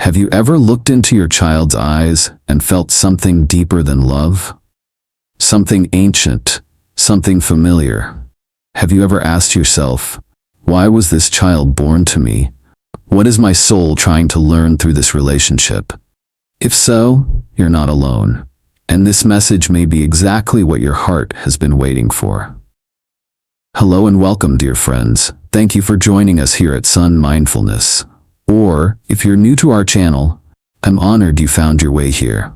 Have you ever looked into your child's eyes and felt something deeper than love? Something ancient, something familiar. Have you ever asked yourself, why was this child born to me? What is my soul trying to learn through this relationship? If so, you're not alone, and this message may be exactly what your heart has been waiting for. Hello and welcome, dear friends. Thank you for joining us here at Son.Mindfulness. Or, if you're new to our channel, I'm honored you found your way here.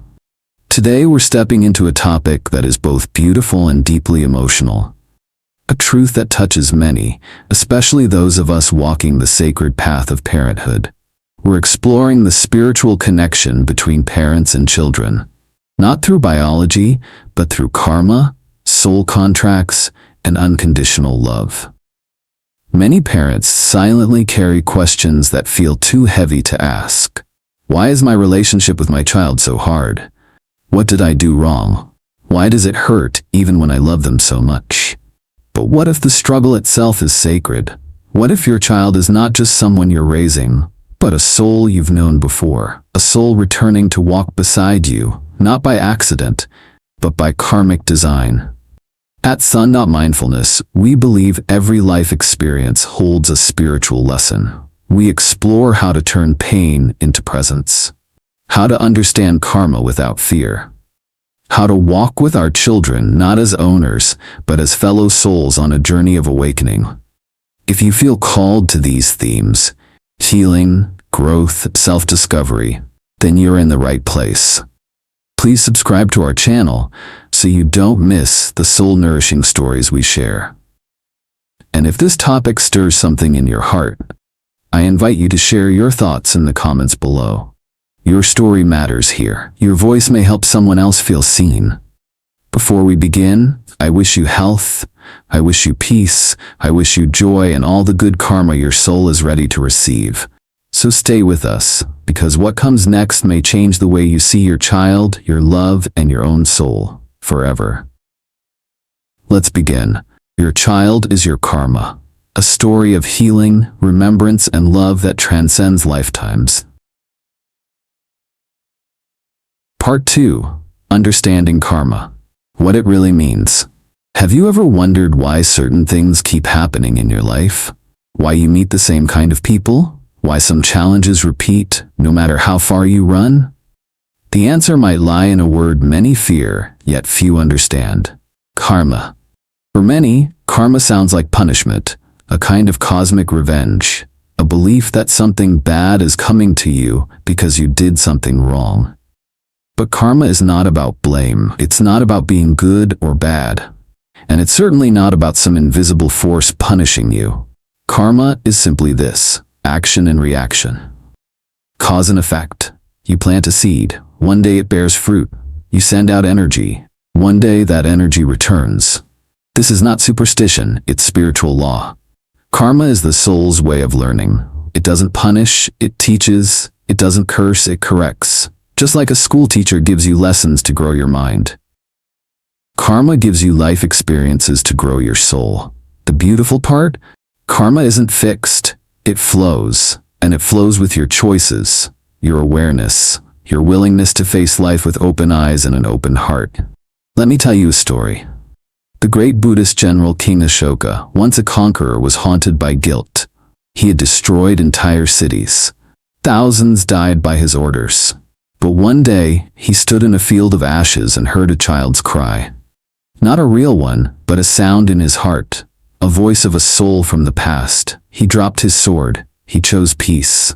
Today we're stepping into a topic that is both beautiful and deeply emotional. A truth that touches many, especially those of us walking the sacred path of parenthood. We're exploring the spiritual connection between parents and children, not through biology, but through karma, soul contracts, and unconditional love. Many parents silently carry questions that feel too heavy to ask. Why is my relationship with my child so hard? What did I do wrong? Why does it hurt even when I love them so much? But what if the struggle itself is sacred? What if your child is not just someone you're raising, but a soul you've known before? A soul returning to walk beside you, not by accident, but by karmic design. At Son.Mindfulness, we believe every life experience holds a spiritual lesson. We explore how to turn pain into presence, how to understand karma without fear, how to walk with our children not as owners, but as fellow souls on a journey of awakening. If you feel called to these themes, healing, growth, self-discovery, then you're in the right place. Please subscribe to our channel so you don't miss the soul-nourishing stories we share. And if this topic stirs something in your heart, I invite you to share your thoughts in the comments below. Your story matters here. Your voice may help someone else feel seen. Before we begin, I wish you health, I wish you peace, I wish you joy and all the good karma your soul is ready to receive. So stay with us, because what comes next may change the way you see your child, your love, and your own soul, forever. Let's begin. Your child is your karma, a story of healing, remembrance, and love that transcends lifetimes. Part 2. Understanding karma. What it really means. Have you ever wondered why certain things keep happening in your life? Why you meet the same kind of people? Why some challenges repeat, no matter how far you run? The answer might lie in a word many fear, yet few understand. Karma. For many, karma sounds like punishment, a kind of cosmic revenge, a belief that something bad is coming to you because you did something wrong. But karma is not about blame. It's not about being good or bad. And it's certainly not about some invisible force punishing you. Karma is simply this: action and reaction. Cause and effect. You plant a seed. One day it bears fruit. You send out energy. One day that energy returns. This is not superstition, it's spiritual law. Karma is the soul's way of learning. It doesn't punish, it teaches. It doesn't curse, it corrects. Just like a school teacher gives you lessons to grow your mind. Karma gives you life experiences to grow your soul. The beautiful part? Karma isn't fixed. It flows, and it flows with your choices, your awareness, your willingness to face life with open eyes and an open heart. Let me tell you a story. The great Buddhist general King Ashoka, once a conqueror, was haunted by guilt. He had destroyed entire cities. Thousands died by his orders. But one day, he stood in a field of ashes and heard a child's cry. Not a real one, but a sound in his heart. A voice of a soul from the past. He dropped his sword. He chose peace.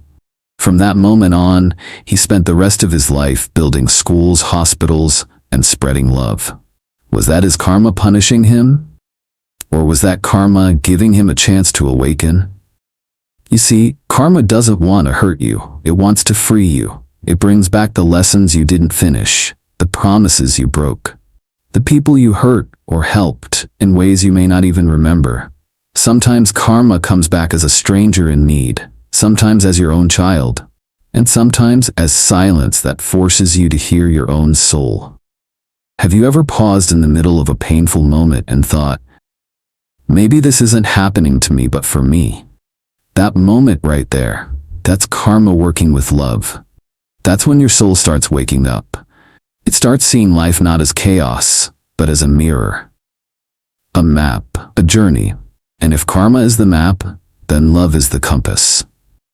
From that moment on, he spent the rest of his life building schools, hospitals, and spreading love. Was that his karma punishing him? Or was that karma giving him a chance to awaken? You see, karma doesn't want to hurt you. It wants to free you. It brings back the lessons you didn't finish, the promises you broke, the people you hurt or helped in ways you may not even remember. Sometimes karma comes back as a stranger in need, sometimes as your own child, and sometimes as silence that forces you to hear your own soul. Have you ever paused in the middle of a painful moment and thought, maybe this isn't happening to me but for me? That moment right there, that's karma working with love. That's when your soul starts waking up. It starts seeing life not as chaos, but as a mirror. A map, a journey. And if karma is the map, then love is the compass.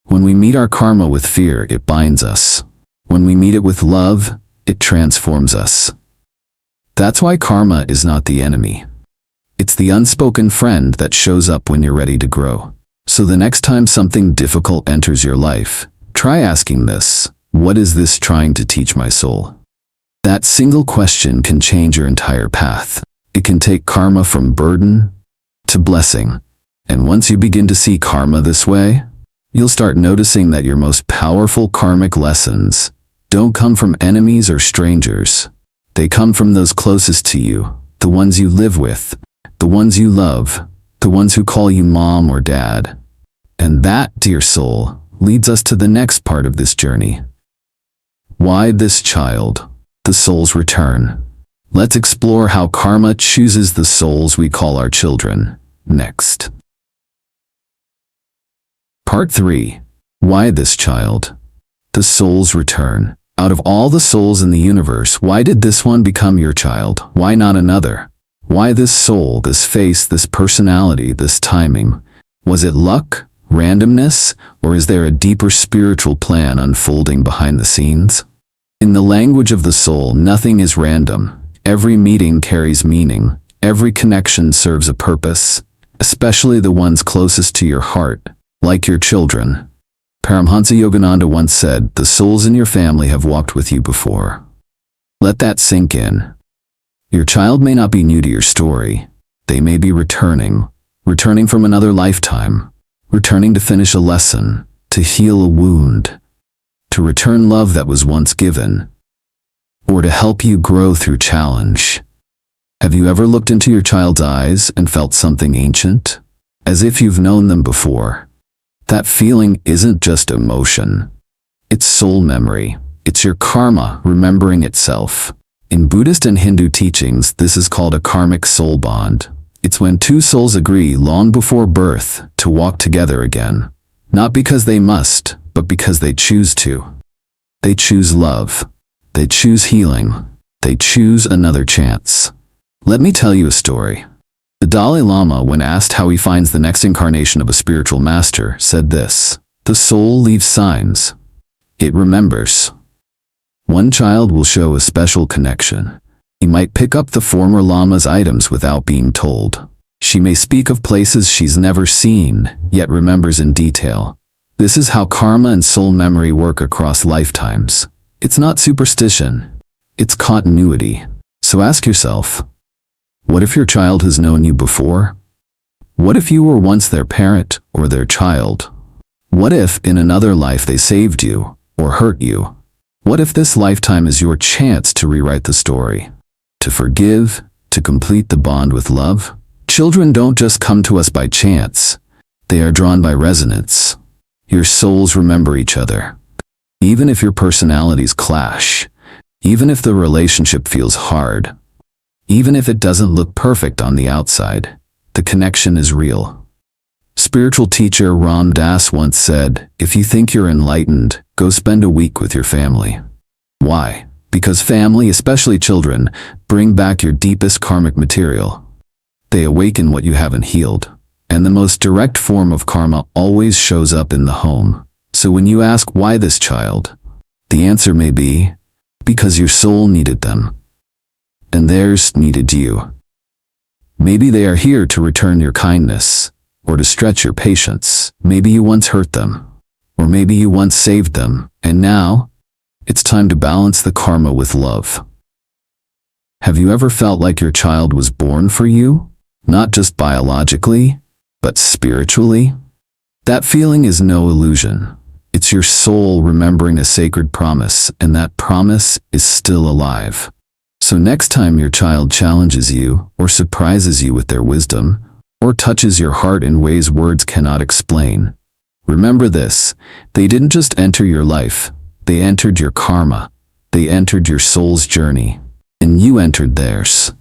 When we meet our karma with fear, it binds us. When we meet it with love, it transforms us. That's why karma is not the enemy. It's the unspoken friend that shows up when you're ready to grow. So the next time something difficult enters your life, try asking this: what is this trying to teach my soul? That single question can change your entire path. It can take karma from burden to blessing. And once you begin to see karma this way, you'll start noticing that your most powerful karmic lessons don't come from enemies or strangers. They come from those closest to you, the ones you live with, the ones you love, the ones who call you mom or dad. And that, dear soul, leads us to the next part of this journey. Why this child? The soul's return. Let's explore how karma chooses the souls we call our children next. Part 3. Why this child? The soul's return. Out of all the souls in the universe, why did this one become your child? Why not another? Why this soul, this face, this personality, this timing? Was it luck, randomness, or is there a deeper spiritual plan unfolding behind the scenes? In the language of the soul, nothing is random. Every meeting carries meaning. Every connection serves a purpose, especially the ones closest to your heart, like your children. Paramhansa Yogananda once said, "The souls in your family have walked with you before." Let that sink in. Your child may not be new to your story. They may be returning from another lifetime, returning to finish a lesson, to heal a wound, to return love that was once given, or to help you grow through challenge. Have you ever looked into your child's eyes and felt something ancient, as if you've known them before? That feeling isn't just emotion. It's soul memory. It's your karma remembering itself. In Buddhist and Hindu teachings, this is called a karmic soul bond. It's when two souls agree long before birth to walk together again. Not because they must, but because they choose to. They choose love. They choose healing. They choose another chance. Let me tell you a story. The Dalai Lama, when asked how he finds the next incarnation of a spiritual master, said this: "The soul leaves signs. It remembers." One child will show a special connection. He might pick up the former lama's items without being told. She may speak of places she's never seen, yet remembers in detail. This is how karma and soul memory work across lifetimes. It's not superstition. It's continuity. So ask yourself, what if your child has known you before? What if you were once their parent or their child? What if in another life they saved you or hurt you? What if this lifetime is your chance to rewrite the story? To forgive, to complete the bond with love? Children don't just come to us by chance. They are drawn by resonance. Your souls remember each other. Even if your personalities clash, even if the relationship feels hard, even if it doesn't look perfect on the outside, the connection is real. Spiritual teacher Ram Dass once said, "If you think you're enlightened, go spend a week with your family." Why? Because family, especially children, bring back your deepest karmic material. They awaken what you haven't healed. And the most direct form of karma always shows up in the home. So when you ask, why this child? The answer may be, because your soul needed them. And theirs needed you. Maybe they are here to return your kindness, or to stretch your patience. Maybe you once hurt them, or maybe you once saved them, and now, it's time to balance the karma with love. Have you ever felt like your child was born for you? Not just biologically, but spiritually? That feeling is no illusion. It's your soul remembering a sacred promise, and that promise is still alive. So next time your child challenges you, or surprises you with their wisdom, or touches your heart in ways words cannot explain, remember this: they didn't just enter your life, they entered your karma, they entered your soul's journey, and you entered theirs.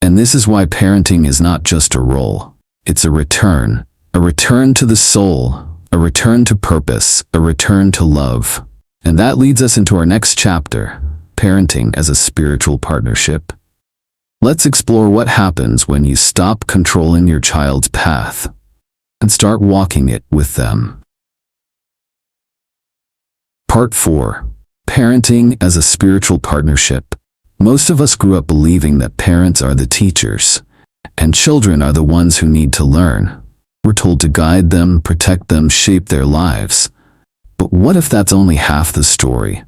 And this is why parenting is not just a role, it's a return to the soul, a return to purpose, a return to love. And that leads us into our next chapter, parenting as a spiritual partnership. Let's explore what happens when you stop controlling your child's path and start walking it with them. Part 4. Parenting as a spiritual partnership. Most of us grew up believing that parents are the teachers, and children are the ones who need to learn. We're told to guide them, protect them, shape their lives. But what if that's only half the story?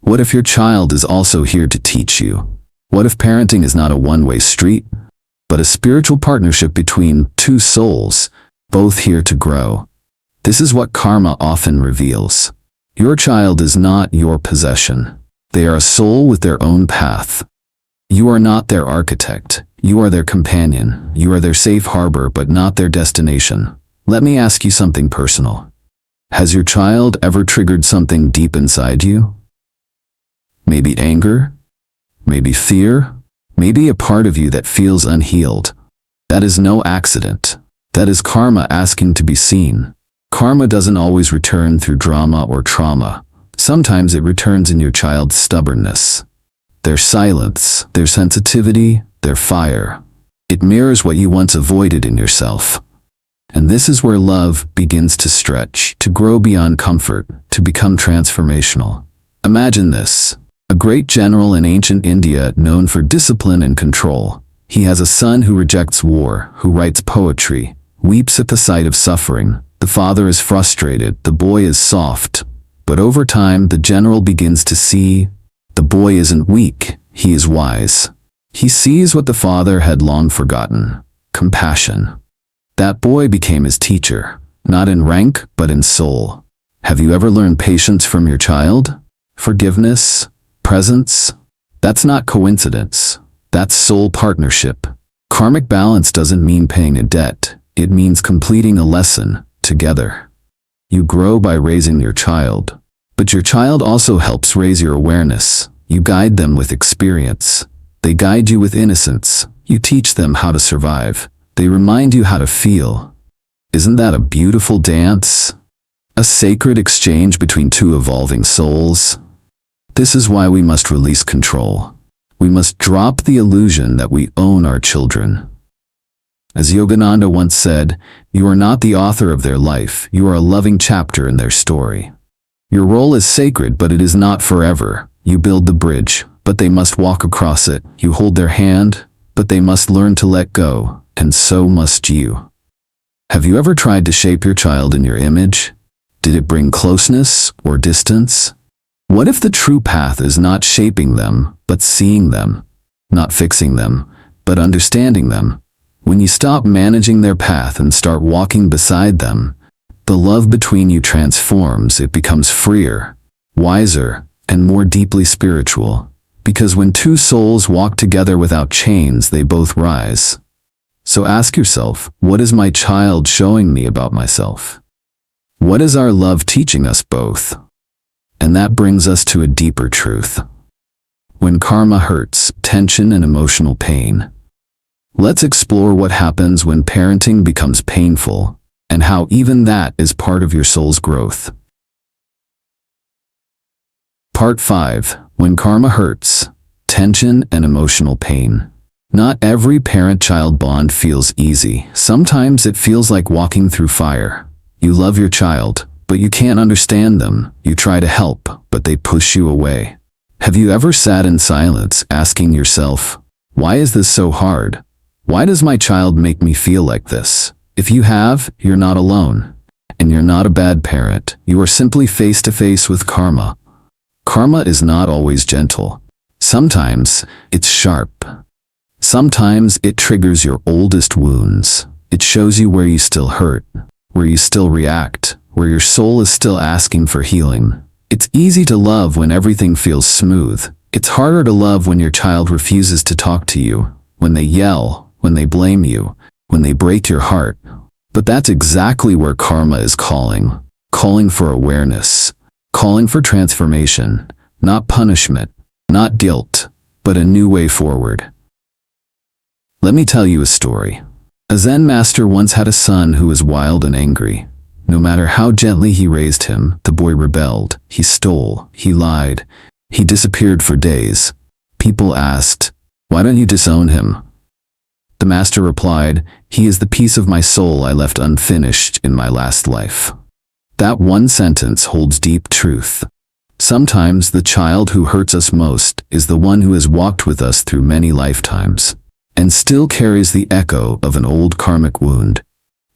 What if your child is also here to teach you? What if parenting is not a one-way street, but a spiritual partnership between two souls, both here to grow? This is what karma often reveals. Your child is not your possession. They are a soul with their own path. You are not their architect. You are their companion. You are their safe harbor, but not their destination. Let me ask you something personal. Has your child ever triggered something deep inside you? Maybe anger? Maybe fear? Maybe a part of you that feels unhealed. That is no accident. That is karma asking to be seen. Karma doesn't always return through drama or trauma. Sometimes it returns in your child's stubbornness, their silence, their sensitivity, their fire. It mirrors what you once avoided in yourself. And this is where love begins to stretch, to grow beyond comfort, to become transformational. Imagine this. A great general in ancient India known for discipline and control. He has a son who rejects war, who writes poetry, weeps at the sight of suffering. The father is frustrated, the boy is soft. But over time, the general begins to see the boy isn't weak, he is wise. He sees what the father had long forgotten: compassion. That boy became his teacher, not in rank, but in soul. Have you ever learned patience from your child? Forgiveness? Presence? That's not coincidence. That's soul partnership. Karmic balance doesn't mean paying a debt. It means completing a lesson together. You grow by raising your child, but your child also helps raise your awareness. You guide them with experience. They guide you with innocence. You teach them how to survive. They remind you how to feel. Isn't that a beautiful dance? A sacred exchange between two evolving souls? This is why we must release control. We must drop the illusion that we own our children. As Yogananda once said, you are not the author of their life, you are a loving chapter in their story. Your role is sacred, but it is not forever. You build the bridge, but they must walk across it. You hold their hand, but they must learn to let go, and so must you. Have you ever tried to shape your child in your image? Did it bring closeness or distance? What if the true path is not shaping them, but seeing them? Not fixing them, but understanding them? When you stop managing their path and start walking beside them, the love between you transforms. It becomes freer, wiser, and more deeply spiritual. Because when two souls walk together without chains, they both rise. So ask yourself, what is my child showing me about myself? What is our love teaching us both? And that brings us to a deeper truth. When karma hurts, tension and emotional pain. Let's explore what happens when parenting becomes painful, and how even that is part of your soul's growth. Part 5. When karma hurts, tension and emotional pain. Not every parent-child bond feels easy. Sometimes it feels like walking through fire. You love your child, but you can't understand them. You try to help, but they push you away. Have you ever sat in silence, asking yourself, why is this so hard? Why does my child make me feel like this? If you have, you're not alone. And you're not a bad parent. You are simply face to face with karma. Karma is not always gentle. Sometimes it's sharp. Sometimes it triggers your oldest wounds. It shows you where you still hurt, where you still react, where your soul is still asking for healing. It's easy to love when everything feels smooth. It's harder to love when your child refuses to talk to you, when they yell, when they blame you, when they break your heart. But that's exactly where karma is calling for awareness, calling for transformation, not punishment, not guilt, but a new way forward. Let me tell you a story. A Zen master once had a son who was wild and angry. No matter how gently he raised him, the boy rebelled. He stole. He lied. He disappeared for days. People asked, "Why don't you disown him?" The master replied, "He is the piece of my soul I left unfinished in my last life." That one sentence holds deep truth. Sometimes the child who hurts us most is the one who has walked with us through many lifetimes and still carries the echo of an old karmic wound.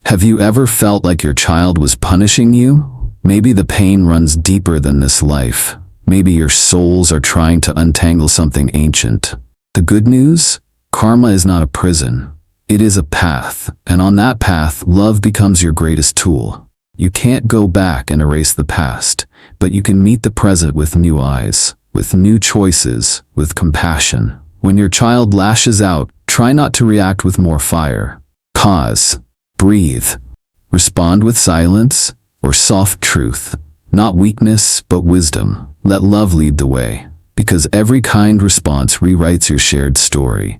Have you ever felt like your child was punishing you? Maybe the pain runs deeper than this life. Maybe your souls are trying to untangle something ancient. The good news? Karma is not a prison. It is a path, and on that path, love becomes your greatest tool. You can't go back and erase the past, but you can meet the present with new eyes, with new choices, with compassion. When your child lashes out, try not to react with more fire. Pause. Breathe. Respond with silence or soft truth. Not weakness, but wisdom. Let love lead the way, because every kind response rewrites your shared story.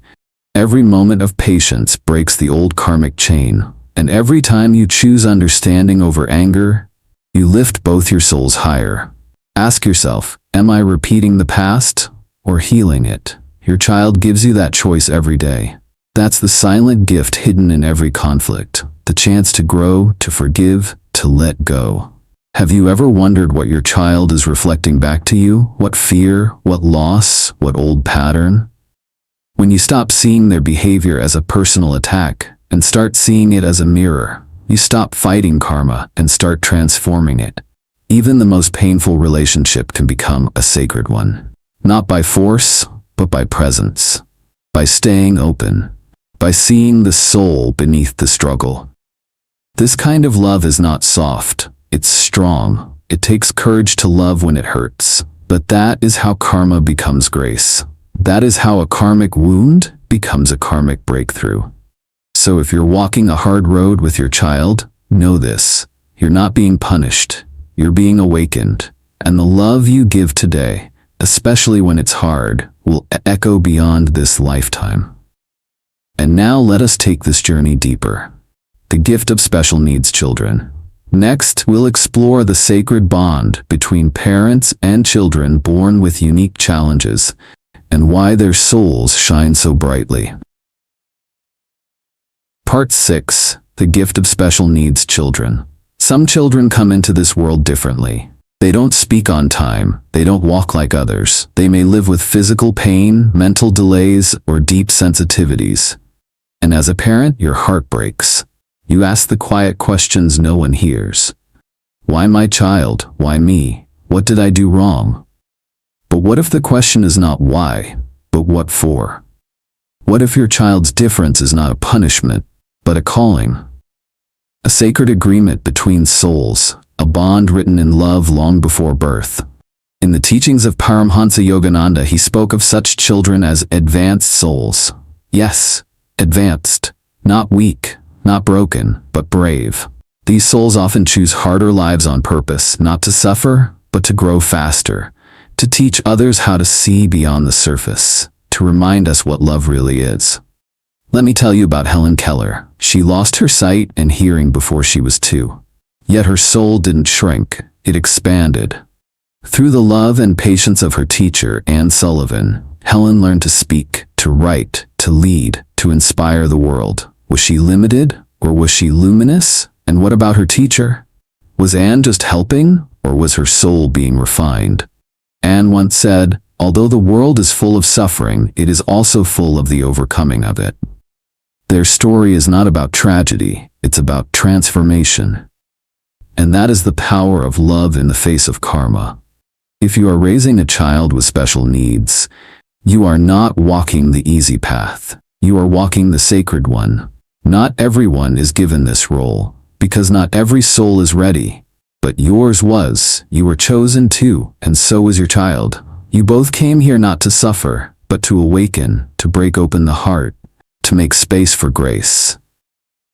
Every moment of patience breaks the old karmic chain, and every time you choose understanding over anger, you lift both your souls higher. Ask yourself, am I repeating the past or healing it? Your child gives you that choice every day. That's the silent gift hidden in every conflict, the chance to grow, to forgive, to let go. Have you ever wondered what your child is reflecting back to you? What fear, what loss, what old pattern? When you stop seeing their behavior as a personal attack and start seeing it as a mirror, you stop fighting karma and start transforming it. Even the most painful relationship can become a sacred one. Not by force, but by presence. By staying open. By seeing the soul beneath the struggle. This kind of love is not soft. It's strong. It takes courage to love when it hurts. But that is how karma becomes grace. That is how a karmic wound becomes a karmic breakthrough. So if you're walking a hard road with your child, know this. You're not being punished. You're being awakened. And the love you give today, especially when it's hard, will echo beyond this lifetime. And now let us take this journey deeper. The gift of special needs children. Next, we'll explore the sacred bond between parents and children born with unique challenges, and why their souls shine so brightly. Part 6. The gift of special needs children. Some children come into this world differently. They don't speak on time. They don't walk like others. They may live with physical pain, mental delays, or deep sensitivities. And as a parent, your heart breaks. You ask the quiet questions no one hears. Why my child? Why me? What did I do wrong? But what if the question is not why, but what for? What if your child's difference is not a punishment, but a calling? A sacred agreement between souls, a bond written in love long before birth. In the teachings of Paramhansa Yogananda, he spoke of such children as advanced souls. Yes, advanced, not weak, not broken, but brave. These souls often choose harder lives on purpose, not to suffer, but to grow faster, to teach others how to see beyond the surface, to remind us what love really is. Let me tell you about Helen Keller. She lost her sight and hearing before she was 2. Yet her soul didn't shrink, it expanded. Through the love and patience of her teacher, Anne Sullivan, Helen learned to speak, to write, to lead, to inspire the world. Was she limited, or was she luminous? And what about her teacher? Was Anne just helping, or was her soul being refined? Anne once said, "Although the world is full of suffering, it is also full of the overcoming of it." Their story is not about tragedy, it's about transformation. And that is the power of love in the face of karma. If you are raising a child with special needs, you are not walking the easy path. You are walking the sacred one. Not everyone is given this role, because not every soul is ready. But yours was. You were chosen too, and so was your child. You both came here not to suffer, but to awaken, to break open the heart, to make space for grace.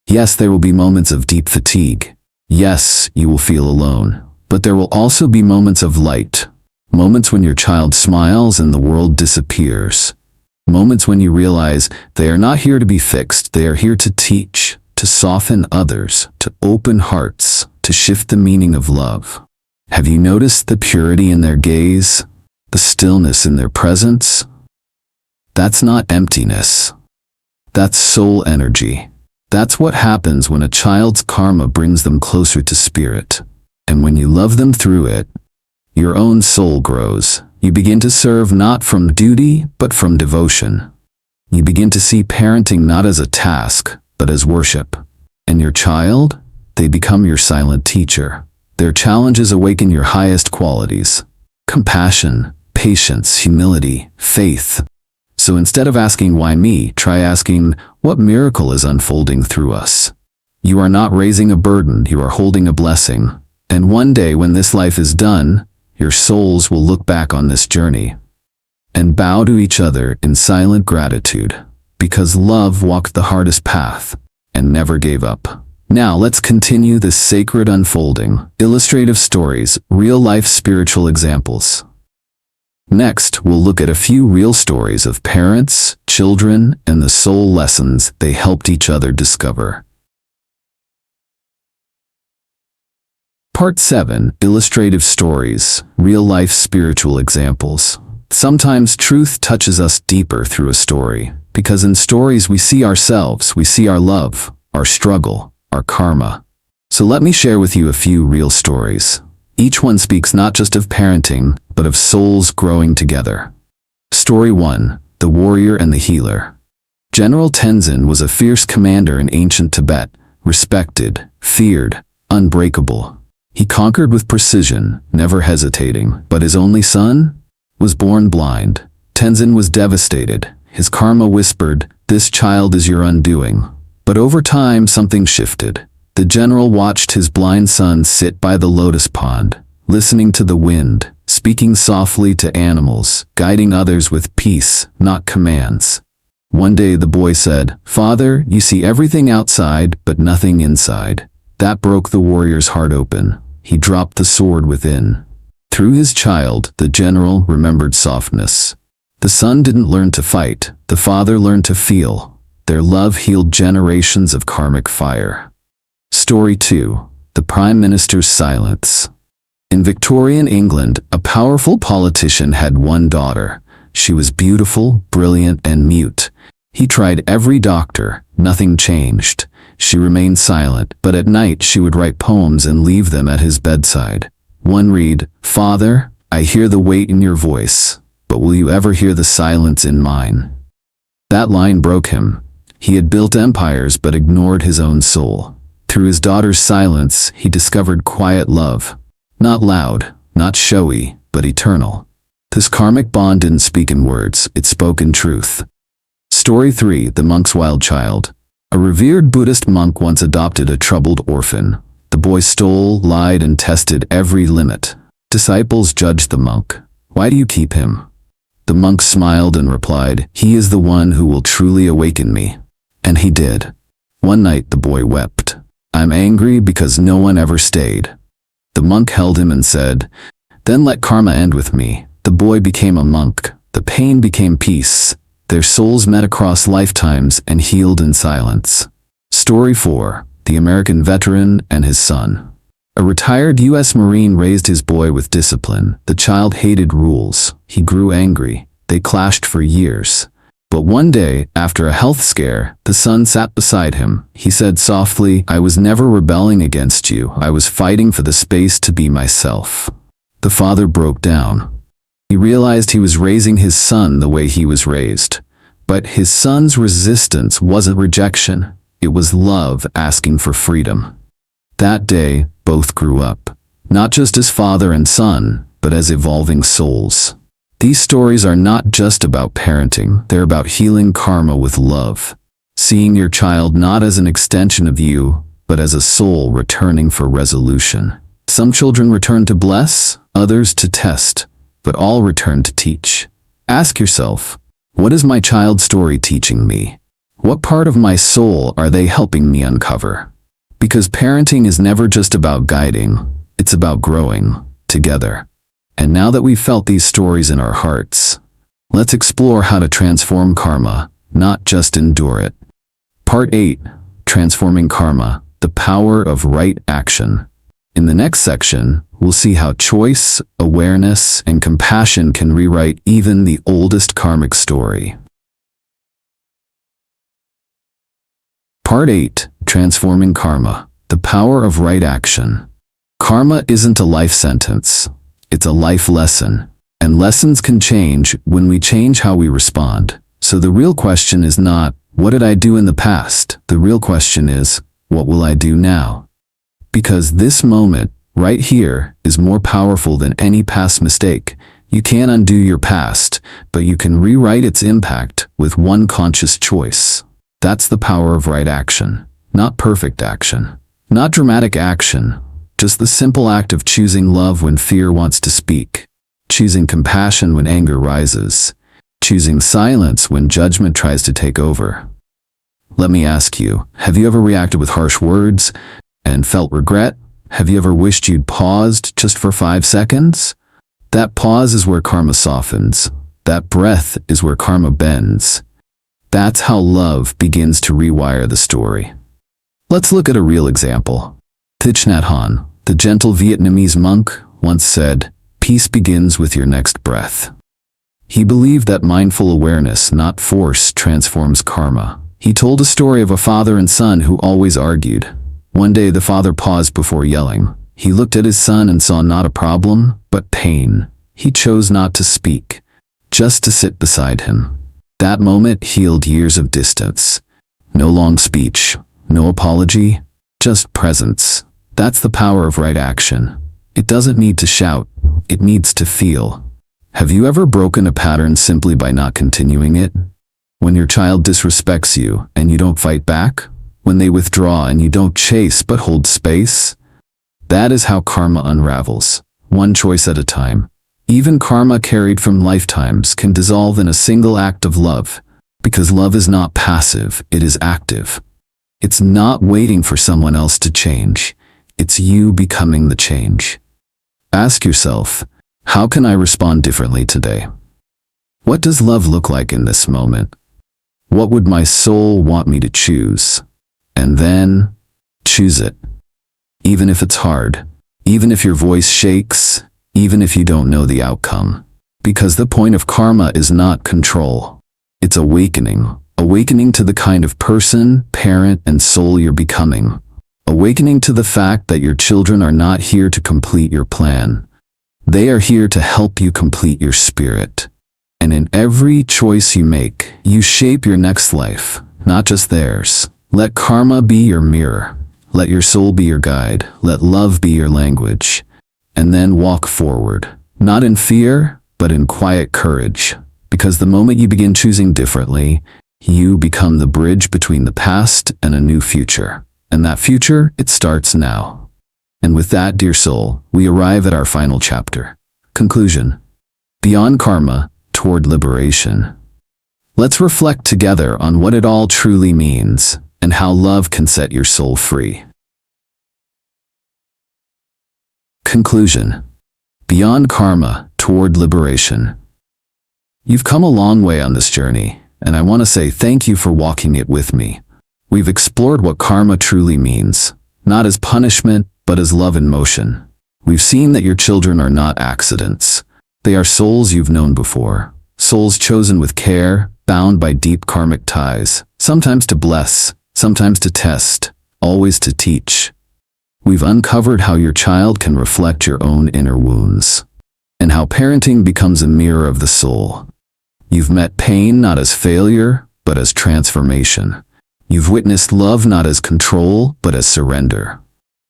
Yes, there will be moments of deep fatigue. Yes, you will feel alone. But there will also be moments of light. Moments when your child smiles and the world disappears. Moments when you realize they are not here to be fixed, they are here to teach, to soften others, to open hearts, to shift the meaning of love. Have you noticed the purity in their gaze, the stillness in their presence? That's not emptiness. That's soul energy. That's what happens when a child's karma brings them closer to spirit. And when you love them through it, your own soul grows. You begin to serve not from duty, but from devotion. You begin to see parenting not as a task, but as worship. And your child? They become your silent teacher. Their challenges awaken your highest qualities: compassion, patience, humility, faith. So instead of asking why me, try asking what miracle is unfolding through us. You are not raising a burden, you are holding a blessing. And one day when this life is done, your souls will look back on this journey and bow to each other in silent gratitude, because love walked the hardest path and never gave up. Now let's continue this sacred unfolding. Illustrative stories, real-life spiritual examples. Next, we'll look at a few real stories of parents, children, and the soul lessons they helped each other discover. Part 7. Illustrative stories, real-life spiritual examples. Sometimes truth touches us deeper through a story, because in stories we see ourselves, we see our love, our struggle, our karma. So let me share with you a few real stories. Each one speaks not just of parenting, but of souls growing together. Story 1. The Warrior and the Healer. General Tenzin was a fierce commander in ancient Tibet, respected, feared, unbreakable. He conquered with precision, never hesitating, but his only son was born blind. Tenzin was devastated. His karma whispered, "This child is your undoing." But over time, something shifted. The general watched his blind son sit by the lotus pond, listening to the wind, speaking softly to animals, guiding others with peace, not commands. One day the boy said, "Father, you see everything outside, but nothing inside." That broke the warrior's heart open. He dropped the sword within. Through his child, the general remembered softness. The son didn't learn to fight, the father learned to feel. Their love healed generations of karmic fire. Story 2. The Prime Minister's Silence. In Victorian England, a powerful politician had one daughter. She was beautiful, brilliant, and mute. He tried every doctor, nothing changed. She remained silent, but at night she would write poems and leave them at his bedside. One read, "Father, I hear the weight in your voice, but will you ever hear the silence in mine?" That line broke him. He had built empires but ignored his own soul. Through his daughter's silence, he discovered quiet love. Not loud, not showy, but eternal. This karmic bond didn't speak in words, it spoke in truth. Story 3. The Monk's Wild Child. A revered Buddhist monk once adopted a troubled orphan. The boy stole, lied, and tested every limit. Disciples judged the monk. "Why do you keep him?" The monk smiled and replied, "He is the one who will truly awaken me." And he did. One night the boy wept. "I'm angry because no one ever stayed." The monk held him and said, "Then let karma end with me." The boy became a monk. The pain became peace. Their souls met across lifetimes and healed in silence. Story 4. The American Veteran and His Son. A retired U.S. Marine raised his boy with discipline. The child hated rules. He grew angry. They clashed for years. But one day, after a health scare, the son sat beside him. He said softly, "I was never rebelling against you. I was fighting for the space to be myself." The father broke down. He realized he was raising his son the way he was raised. But his son's resistance wasn't rejection. It was love asking for freedom. That day, both grew up. Not just as father and son, but as evolving souls. These stories are not just about parenting, they're about healing karma with love. Seeing your child not as an extension of you, but as a soul returning for resolution. Some children return to bless, others to test, but all return to teach. Ask yourself, what is my child's story teaching me? What part of my soul are they helping me uncover? Because parenting is never just about guiding, it's about growing together. And now that we've felt these stories in our hearts, let's explore how to transform karma, not just endure it. Part 8. Transforming Karma, the Power of Right Action. In the next section, we'll see how choice, awareness, and compassion can rewrite even the oldest karmic story. Part 8. Transforming Karma. The Power of Right Action. Karma isn't a life sentence. It's a life lesson. And lessons can change when we change how we respond. So the real question is not, what did I do in the past? The real question is, what will I do now? Because this moment, right here, is more powerful than any past mistake. You can't undo your past, but you can rewrite its impact with one conscious choice. That's the power of right action. Not perfect action. Not dramatic action. Just the simple act of choosing love when fear wants to speak. Choosing compassion when anger rises. Choosing silence when judgment tries to take over. Let me ask you, have you ever reacted with harsh words and felt regret? Have you ever wished you'd paused just for 5 seconds? That pause is where karma softens. That breath is where karma bends. That's how love begins to rewire the story. Let's look at a real example. Thich Nhat Hanh, the gentle Vietnamese monk, once said, "Peace begins with your next breath." He believed that mindful awareness, not force, transforms karma. He told a story of a father and son who always argued. One day the father paused before yelling. He looked at his son and saw not a problem, but pain. He chose not to speak, just to sit beside him. That moment healed years of distance. No long speech, no apology, just presence. That's the power of right action. It doesn't need to shout, it needs to feel. Have you ever broken a pattern simply by not continuing it? When your child disrespects you and you don't fight back? When they withdraw and you don't chase but hold space? That is how karma unravels, one choice at a time. Even karma carried from lifetimes can dissolve in a single act of love, because love is not passive, it is active. It's not waiting for someone else to change. It's you becoming the change. Ask yourself, how can I respond differently today? What does love look like in this moment? What would my soul want me to choose? And then, choose it. Even if it's hard, even if your voice shakes, even if you don't know the outcome. Because the point of karma is not control. It's awakening. Awakening to the kind of person, parent, and soul you're becoming. Awakening to the fact that your children are not here to complete your plan. They are here to help you complete your spirit. And in every choice you make, you shape your next life, not just theirs. Let karma be your mirror. Let your soul be your guide. Let love be your language. And then walk forward, not in fear, but in quiet courage. Because the moment you begin choosing differently, you become the bridge between the past and a new future. And that future, it starts now. And with that, dear soul, we arrive at our final chapter. Conclusion. Beyond karma, toward liberation. Let's reflect together on what it all truly means and how love can set your soul free. Conclusion. Beyond karma, toward liberation. You've come a long way on this journey, and I want to say thank you for walking it with me. We've explored what karma truly means, not as punishment, but as love in motion. We've seen that your children are not accidents. They are souls you've known before, souls chosen with care, bound by deep karmic ties, sometimes to bless, sometimes to test, always to teach. We've uncovered how your child can reflect your own inner wounds, and how parenting becomes a mirror of the soul. You've met pain not as failure, but as transformation. You've witnessed love not as control, but as surrender.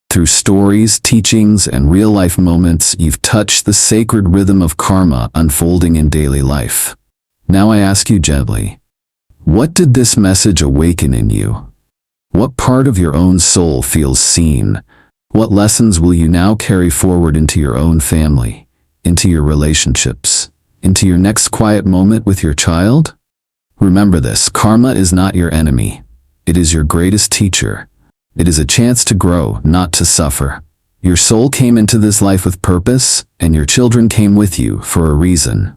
Through stories, teachings, and real-life moments, you've touched the sacred rhythm of karma unfolding in daily life. Now I ask you gently, what did this message awaken in you? What part of your own soul feels seen? What lessons will you now carry forward into your own family, into your relationships, into your next quiet moment with your child? Remember this, karma is not your enemy. It is your greatest teacher. It is a chance to grow, not to suffer. Your soul came into this life with purpose, and your children came with you for a reason.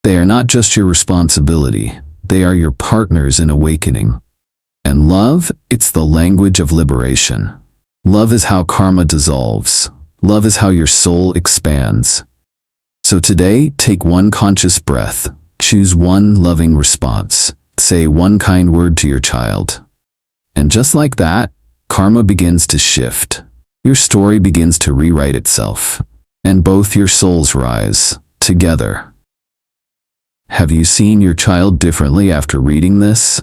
They are not just your responsibility. They are your partners in awakening. And love, it's the language of liberation. Love is how karma dissolves. Love is how your soul expands. So today, take one conscious breath. Choose one loving response. Say one kind word to your child. And just like that, karma begins to shift. Your story begins to rewrite itself. And both your souls rise together. Have you seen your child differently after reading this?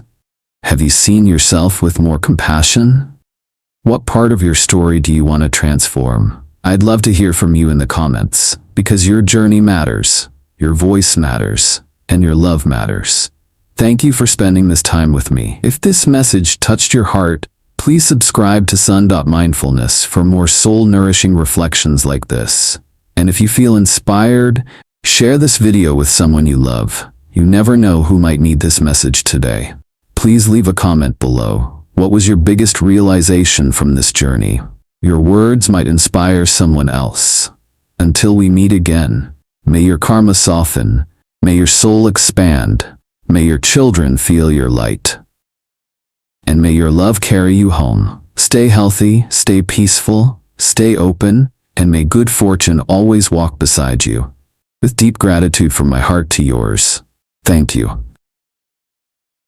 Have you seen yourself with more compassion? What part of your story do you want to transform? I'd love to hear from you in the comments, because your journey matters, your voice matters, and your love matters. Thank you for spending this time with me. If this message touched your heart, please subscribe to Son.Mindfulness for more soul-nourishing reflections like this. And if you feel inspired, share this video with someone you love. You never know who might need this message today. Please leave a comment below. What was your biggest realization from this journey? Your words might inspire someone else. Until we meet again, may your karma soften, may your soul expand, may your children feel your light, and may your love carry you home. Stay healthy, stay peaceful, stay open, and may good fortune always walk beside you. With deep gratitude from my heart to yours, thank you.